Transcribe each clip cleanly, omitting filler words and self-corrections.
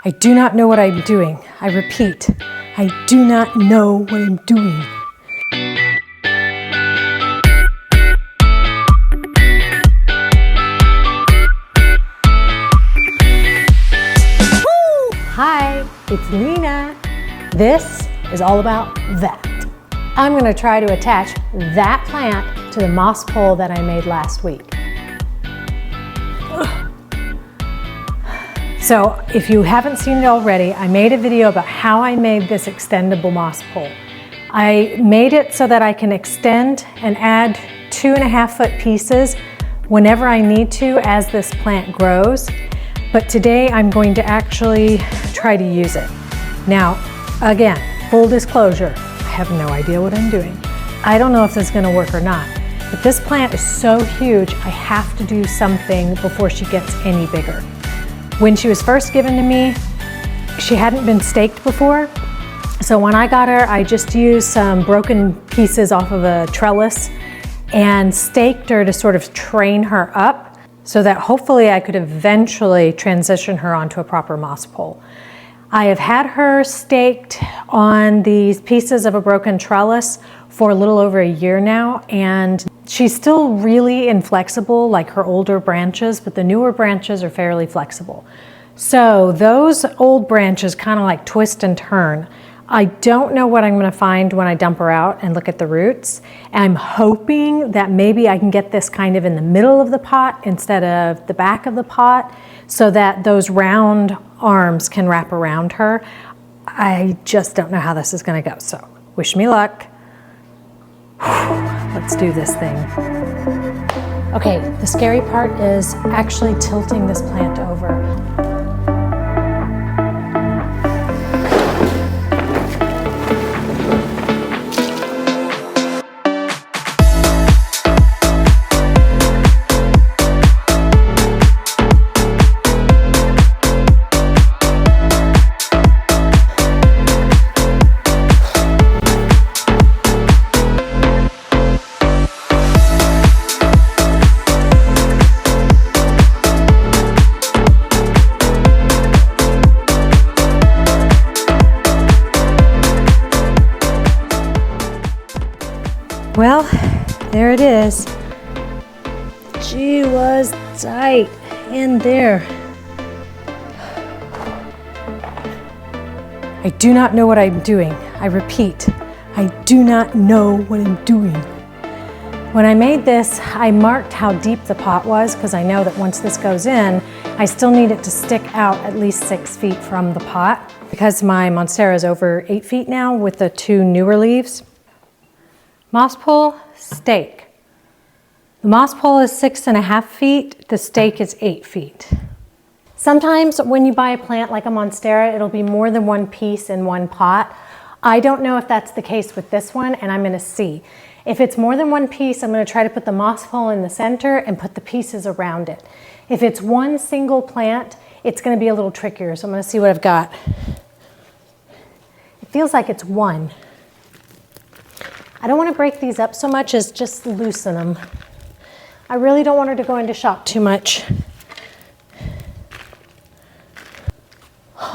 I do not know what I'm doing. I repeat, I do not know what I'm doing. Hi, it's Lena. This is all about that. I'm going to try to attach that plant to the moss pole that I made last week. So if you haven't seen it already, I made a video about how I made this extendable moss pole. I made it so that I can extend and add 2.5-foot pieces whenever I need to as this plant grows. But today I'm going to actually try to use it. Now, again, full disclosure, I have no idea what I'm doing. I don't know if this is gonna work or not, but this plant is so huge, I have to do something before she gets any bigger. When she was first given to me, she hadn't been staked before. So when I got her, I just used some broken pieces off of a trellis and staked her to sort of train her up, so that hopefully I could eventually transition her onto a proper moss pole. I have had her staked on these pieces of a broken trellis for a little over a year now, and she's still really inflexible like her older branches, but the newer branches are fairly flexible. So those old branches kind of like twist and turn. I don't know what I'm going to find when I dump her out and look at the roots. I'm hoping that maybe I can get this kind of in the middle of the pot instead of the back of the pot so that those round arms can wrap around her. I just don't know how this is going to go. So wish me luck. Let's do this thing. Okay, the scary part is actually tilting this plant over. Well, there it is. She was tight in there. I do not know what I'm doing. I repeat, I do not know what I'm doing. When I made this, I marked how deep the pot was because I know that once this goes in, I still need it to stick out at least 6 feet from the pot because my Monstera is over 8 feet now with the 2 newer leaves. Moss pole, stake. The moss pole is 6.5 feet, the stake is 8 feet. Sometimes when you buy a plant like a Monstera, it'll be more than one piece in one pot. I don't know if that's the case with this one, and I'm gonna see. If it's more than one piece, I'm gonna try to put the moss pole in the center and put the pieces around it. If it's one single plant, it's gonna be a little trickier, so I'm gonna see what I've got. It feels like it's one. I don't want to break these up so much as just loosen them. I really don't want her to go into shock too much.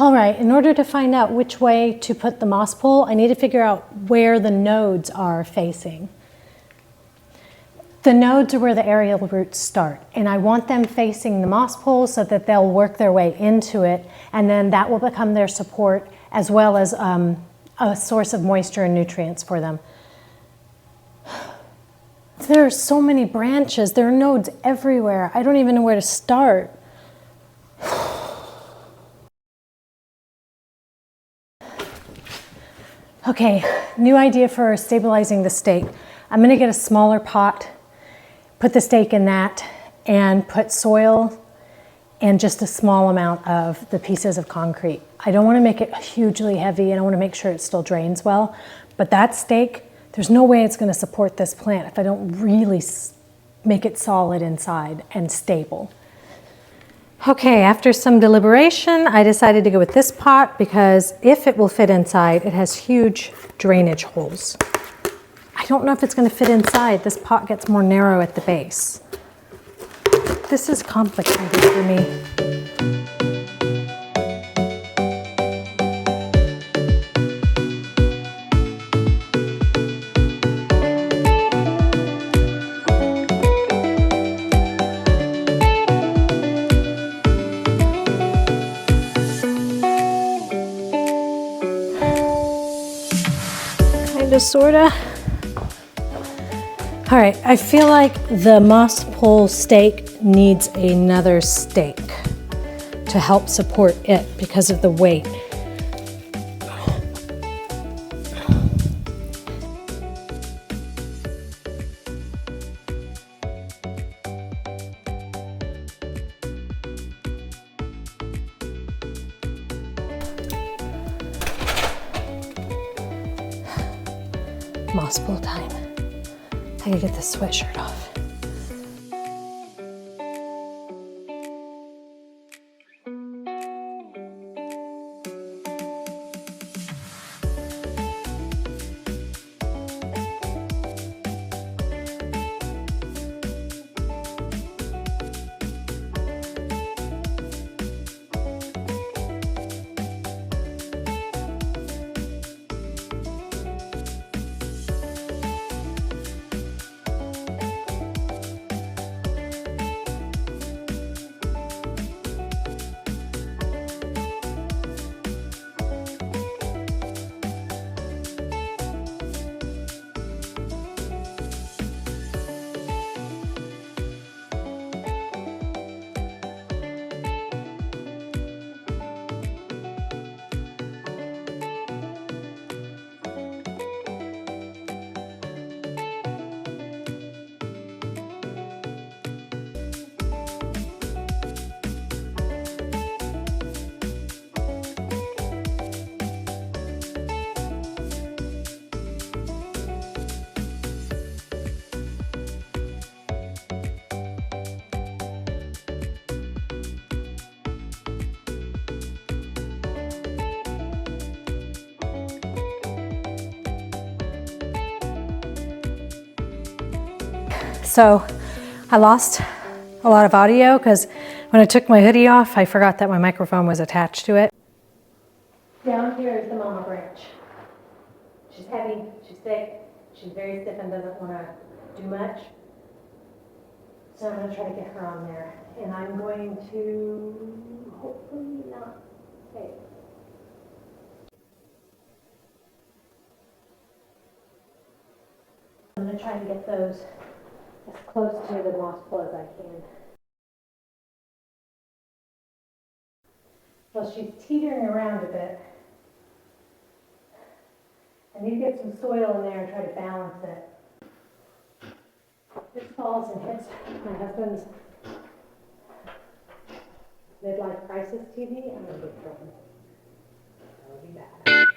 All right, in order to find out which way to put the moss pole, I need to figure out where the nodes are facing. The nodes are where the aerial roots start, and I want them facing the moss pole so that they'll work their way into it, and then that will become their support as well as a source of moisture and nutrients for them. There are so many branches. There are nodes everywhere. I don't even know where to start. Okay, new idea for stabilizing the stake. I'm going to get a smaller pot, put the stake in that, and put soil and just a small amount of the pieces of concrete. I don't want to make it hugely heavy, and I want to make sure it still drains well. But that stake, there's no way it's going to support this plant if I don't really make it solid inside and stable. Okay, after some deliberation, I decided to go with this pot because if it will fit inside, it has huge drainage holes. I don't know if it's going to fit inside. This pot gets more narrow at the base. This is complicated for me. kinda, sorta. All right, I feel like the moss pole stake needs another stake to help support it because of the weight. Moss pole time. I gotta get this sweatshirt off. So I lost a lot of audio because when I took my hoodie off, I forgot that my microphone was attached to it. Down here is the mama branch. She's heavy, she's thick, she's very stiff and doesn't want to do much. So I'm going to try to get her on there. And I'm going to hopefully not fail. I'm going to try to get those as close to the moss pole as I can. Well, she's teetering around a bit. I need to get some soil in there and try to balance it. If this falls and hits my husband's midlife crisis TV, I'm going to get trouble. That would be bad.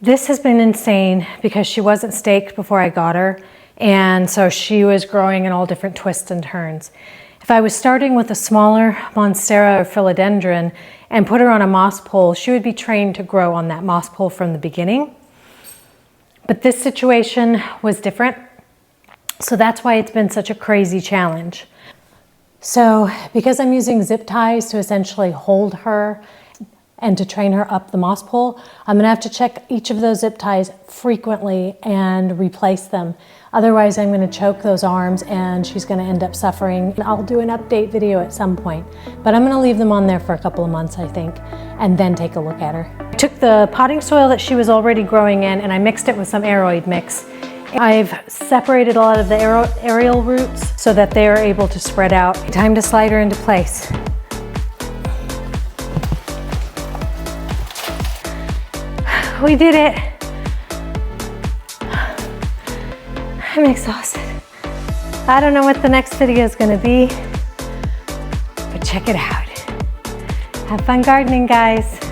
This has been insane because she wasn't staked before I got her, and so she was growing in all different twists and turns. If I was starting with a smaller Monstera or philodendron and put her on a moss pole, she would be trained to grow on that moss pole from the beginning. But this situation was different, so that's why it's been such a crazy challenge. So because I'm using zip ties to essentially hold her and to train her up the moss pole, I'm gonna have to check each of those zip ties frequently and replace them. Otherwise, I'm gonna choke those arms and she's gonna end up suffering. I'll do an update video at some point, but I'm gonna leave them on there for a couple of months, I think, and then take a look at her. I took the potting soil that she was already growing in and I mixed it with some aeroid mix. I've separated a lot of the aerial roots so that they are able to spread out. Time to slide her into place. We did it. I'm exhausted. I don't know what the next video is going to be, but check it out. Have fun gardening, guys.